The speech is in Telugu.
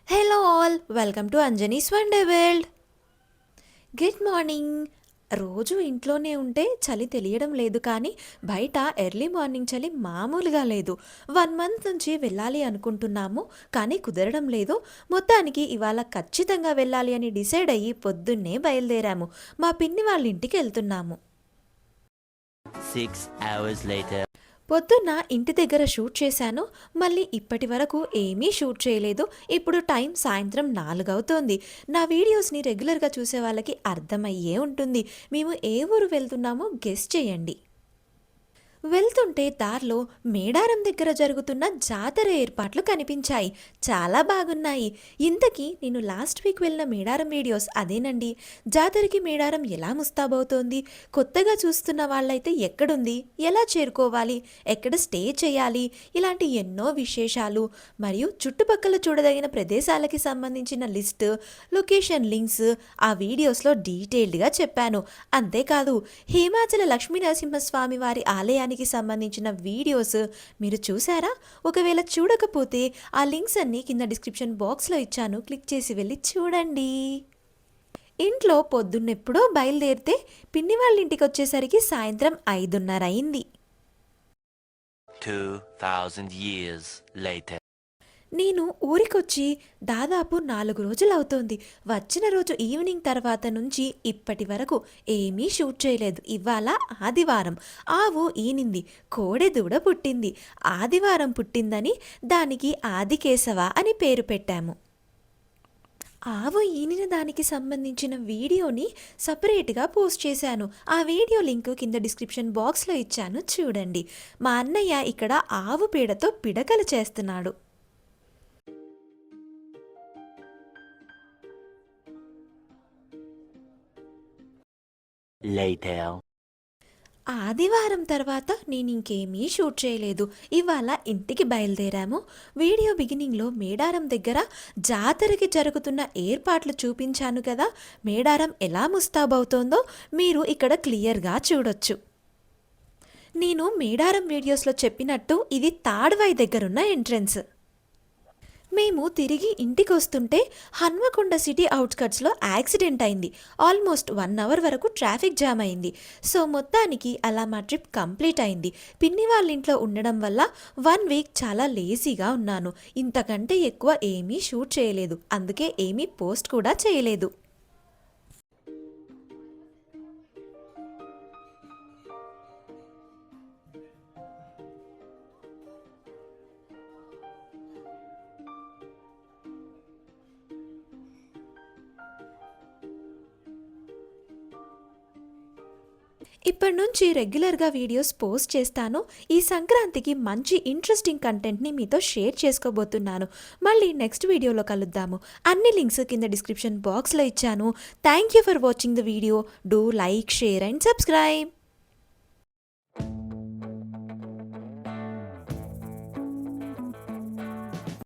Hello all, welcome to Anjani's వండే వరల్డ్. Good morning. రోజు ఇంట్లోనే ఉంటే చలి తెలియడం లేదు, కానీ బయట ఎర్లీ మార్నింగ్ చలి మామూలుగా లేదు. 1 మంత్ నుంచి వెళ్ళాలి అనుకుంటున్నాము, కానీ కుదరడం లేదు. మొత్తానికి ఇవాళ ఖచ్చితంగా వెళ్ళాలి అని డిసైడ్ అయ్యి పొద్దున్నే బయలుదేరాము. మా పిన్ని వాళ్ళ ఇంటికి వెళ్తున్నాము. 6 hours later. పొద్దున్న ఇంటి దగ్గర షూట్ చేశాను, మళ్ళీ ఇప్పటి వరకు ఏమీ షూట్ చేయలేదు. ఇప్పుడు టైం సాయంత్రం 4 అవుతోంది. నా వీడియోస్ని రెగ్యులర్గా చూసే వాళ్ళకి అర్థమయ్యే ఉంటుంది. మేము ఏ ఊరు వెళ్తున్నామో గెస్ చేయండి. వెళ్తుంటే దారిలో మేడారం దగ్గర జరుగుతున్న జాతర ఏర్పాట్లు కనిపించాయి. చాలా బాగున్నాయి. ఇంతకీ నేను లాస్ట్ వీక్ వెళ్ళిన మేడారం వీడియోస్ అదేనండి. జాతరకి మేడారం ఎలా ముస్తాబవుతోంది, కొత్తగా చూస్తున్న వాళ్ళైతే ఎక్కడుంది, ఎలా చేరుకోవాలి, ఎక్కడ స్టే చేయాలి, ఇలాంటి ఎన్నో విశేషాలు మరియు చుట్టుపక్కల చూడదగిన ప్రదేశాలకి సంబంధించిన లిస్ట్, లొకేషన్ లింక్స్ ఆ వీడియోస్లో డీటెయిల్డ్గా చెప్పాను. అంతేకాదు, హేమాచల లక్ష్మీ నరసింహస్వామి వారి ఆలయానికి సంబంధించిన వీడియోస్ మీరు చూసారా? ఒకవేళ చూడకపోతే ఆ లింక్స్ అన్ని కింద డిస్క్రిప్షన్ బాక్స్లో ఇచ్చాను, క్లిక్ చేసి వెళ్ళి చూడండి. ఇంట్లో పొద్దున్నెప్పుడో బయలుదేరితే పిన్ని వాళ్ళ ఇంటికి వచ్చేసరికి సాయంత్రం 5:30 అయింది. 2000 years later. నేను ఊరికొచ్చి దాదాపు 4 రోజులవుతోంది. వచ్చిన రోజు ఈవినింగ్ తర్వాత నుంచి ఇప్పటి వరకు ఏమీ షూట్ చేయలేదు. ఇవాళ ఆదివారం. ఆవు ఈనింది, కోడెదూడ పుట్టింది. ఆదివారం పుట్టిందని దానికి ఆదికేశవ అని పేరు పెట్టాము. ఆవు ఈనిన దానికి సంబంధించిన వీడియోని సపరేట్గా పోస్ట్ చేశాను. ఆ వీడియో లింక్ కింద డిస్క్రిప్షన్ బాక్స్లో ఇచ్చాను, చూడండి. మా అన్నయ్య ఇక్కడ ఆవు పేడతో పిడకలు చేస్తున్నాడు. Later. ఆదివారం తర్వాత నేను ఇంకేమీ షూట్ చేయలేదు. ఇవాళ ఇంటికి బయలుదేరాము. వీడియో బిగినింగ్లో మేడారం దగ్గర జాతరకి జరుగుతున్న ఏర్పాట్లు చూపించాను కదా. మేడారం ఎలా ముస్తాబవుతోందో మీరు ఇక్కడ క్లియర్గా చూడొచ్చు. నేను మేడారం వీడియోస్లో చెప్పినట్టు ఇది తాడ్వాయి దగ్గరున్న ఎంట్రన్స్. మేము తిరిగి ఇంటికి వస్తుంటే హన్మకొండ సిటీ అవుట్స్కట్స్లో యాక్సిడెంట్ అయింది. ఆల్మోస్ట్ 1 అవర్ వరకు ట్రాఫిక్ జామ్ అయింది. సో మొత్తానికి అలా మా ట్రిప్ కంప్లీట్ అయింది. పిన్ని వాళ్ళ ఇంట్లో ఉండడం వల్ల 1 వీక్ చాలా లేజీగా ఉన్నాను. ఇంతకంటే ఎక్కువ ఏమీ షూట్ చేయలేదు, అందుకే ఏమీ పోస్ట్ కూడా చేయలేదు. ఇప్పటి నుంచి రెగ్యులర్గా వీడియోస్ పోస్ట్ చేస్తాను. ఈ సంక్రాంతికి మంచి ఇంట్రెస్టింగ్ కంటెంట్ని మీతో షేర్ చేసుకోబోతున్నాను. మళ్ళీ నెక్స్ట్ వీడియోలో కలుద్దాము. అన్ని లింక్స్ కింద డిస్క్రిప్షన్ బాక్స్లో ఇచ్చాను. Thank you for watching the video. Do like, share and subscribe.